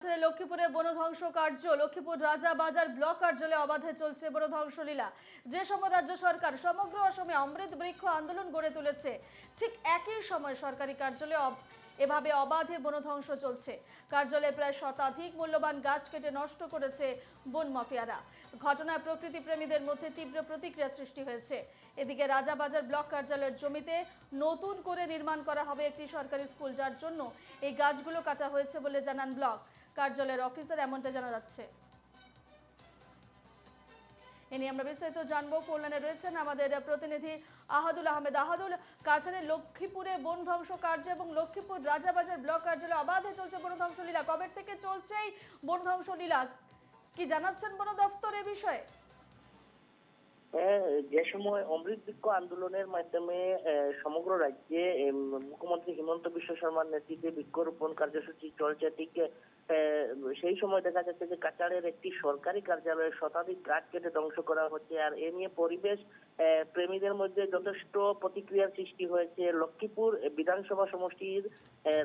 লক্ষ্মীপুরে বনধ্বংস কার্য। লক্ষ্মীপুর রাজাবাজার ব্লক কার্যালয়ে অবাধে চলছে বনধ্বংস লীলা। যে সময় রাজ্য সরকার সমগ্র অসমে অমৃত বৃক্ষ আন্দোলন গড়ে তুলেছে, ঠিক একই সময় সরকারি কার্যালয়ে এভাবে অবাধে বনধ্বংস চলছে। কার্যালয়ে প্রায় শতাধিক মূল্যবান গাছ কেটে নষ্ট করেছে বন মাফিয়ারা। ঘটনায় প্রকৃতি প্রেমীদের মধ্যে তীব্র প্রতিক্রিয়া সৃষ্টি হয়েছে। এদিকে রাজাবাজার ব্লক কার্যালয়ের জমিতে নতুন করে নির্মাণ করা হবে একটি সরকারি স্কুল, যার জন্য এই গাছগুলো কাটা হয়েছে বলে জানান ব্লক কার্যালয়ের অফিসার। এমনটা জানা যাচ্ছে। এ নিয়ে আমরা বিস্তারিত জানবো। ফোন লাইনে রয়েছেন আমাদের প্রতিনিধি আহাদুল আহমেদ। আহাদুল, কাছাড়ের লক্ষ্মীপুরে বন ধ্বংস কার্য এবং লক্ষ্মীপুর রাজাবাজার ব্লক কার্যালয়ে অবাধে চলছে বন ধ্বংস লীলা। কবে থেকে চলছে এই বন ধ্বংস লীলা, কি জানাচ্ছেন বন দফতর এ বিষয়ে? যে সময় অমৃত বৃক্ষ আন্দোলনের মাধ্যমে সমগ্র রাজ্যে মুখ্যমন্ত্রী হিমন্ত বিশ্ব শর্মার নেতৃত্বে বৃক্ষরোপণ কার্যসূচি চলছে, ঠিক সেই সময় দেখা যাচ্ছে যে কাছাড়ের একটি সরকারি কার্যালয়ে শতাধিক গাছ কেটে ধ্বংস করা হচ্ছে। আর এ নিয়ে পরিবেশ প্রেমীদের মধ্যে যথেষ্ট প্রতিক্রিয়ার সৃষ্টি হয়েছে। লক্ষ্মীপুর বিধানসভা সমষ্টির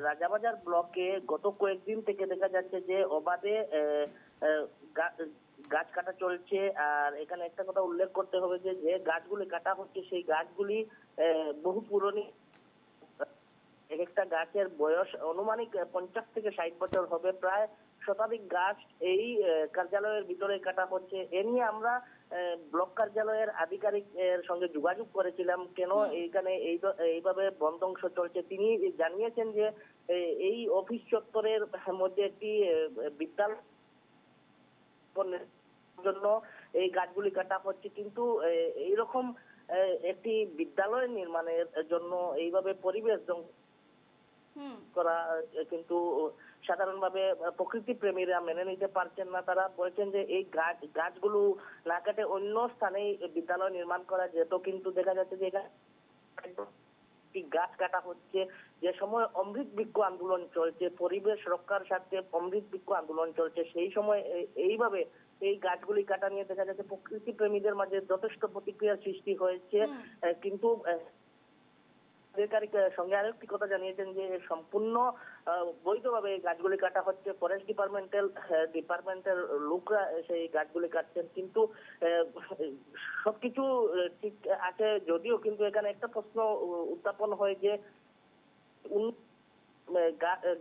রাজাবাজার ব্লকে গত কয়েকদিন থেকে দেখা যাচ্ছে যে অবাধে গাছ কাটা চলছে। আর এখানে একটা কথা উল্লেখ করতে হবে যে যে গাছগুলি কাটা হচ্ছে সেই গাছগুলি বহু পুরনো। এক একটা গাছের বয়স আনুমানিক 50 থেকে 60 বছর হবে। প্রায় শতাধিক গাছ এই কার্যালয়ের ভিতরে কাটা হচ্ছে। এ নিয়ে আমরা ব্লক কার্যালয়ের আধিকারিকের সঙ্গে যোগাযোগ করেছিলাম, কেন এইখানে এইভাবে বন ধ্বংস চলছে। তিনি জানিয়েছেন যে এই অফিস চত্বরের মধ্যে একটি বিদ্যালয় জন্য এই গাছগুলি কাটা হচ্ছে, কিন্তু এইরকম একটি বিদ্যালয় নির্মাণের জন্য এইভাবে পরিবেশ করা কিন্তু সাধারণভাবে প্রকৃতি প্রেমীরা মেনে নিতে পারছেন না। তারা বলছেন যে এই গাছগুলো না কাটে অন্য স্থানে বিদ্যালয় নির্মাণ করা যেত, কিন্তু দেখা যাচ্ছে যে গাছ কাটা হচ্ছে। যে সময় অমৃত বৃক্ষ আন্দোলন চলছে, পরিবেশ রক্ষার স্বার্থে অমৃত বৃক্ষ আন্দোলন চলছে, সেই সময় এইভাবে এই গাছগুলি কাটা নিয়ে দেখা যাচ্ছে প্রকৃতি প্রেমীদের মাঝে যথেষ্ট প্রতিক্রিয়ার সৃষ্টি হয়েছে। কিন্তু আধিকারিক সঙ্গে আরেকটি কথা জানিয়েছেন যে সম্পূর্ণ বৈধভাবে গাছগুলি কাটা হচ্ছে। ফরেস্ট ডিপার্টমেন্টের লোকরা সেই গাছগুলি কাটছেন, কিন্তু সবকিছু ঠিক আছে যদিও, কিন্তু এখানে একটা প্রশ্ন উত্থাপন হয় যে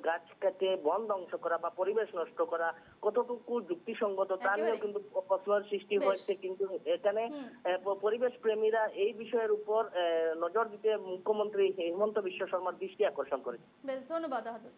গাছ কেটে বন ধ্বংস করা বা পরিবেশ নষ্ট করা কতটুকু যুক্তিসঙ্গত, তা নিয়েও কিন্তু প্রশ্নের সৃষ্টি হয়েছে। কিন্তু এখানে পরিবেশ প্রেমীরা এই বিষয়ের উপর নজর দিতে মুখ্যমন্ত্রী হিমন্ত বিশ্ব শর্মার দৃষ্টি আকর্ষণ করেছে। বেশ, ধন্যবাদ আহাদুল।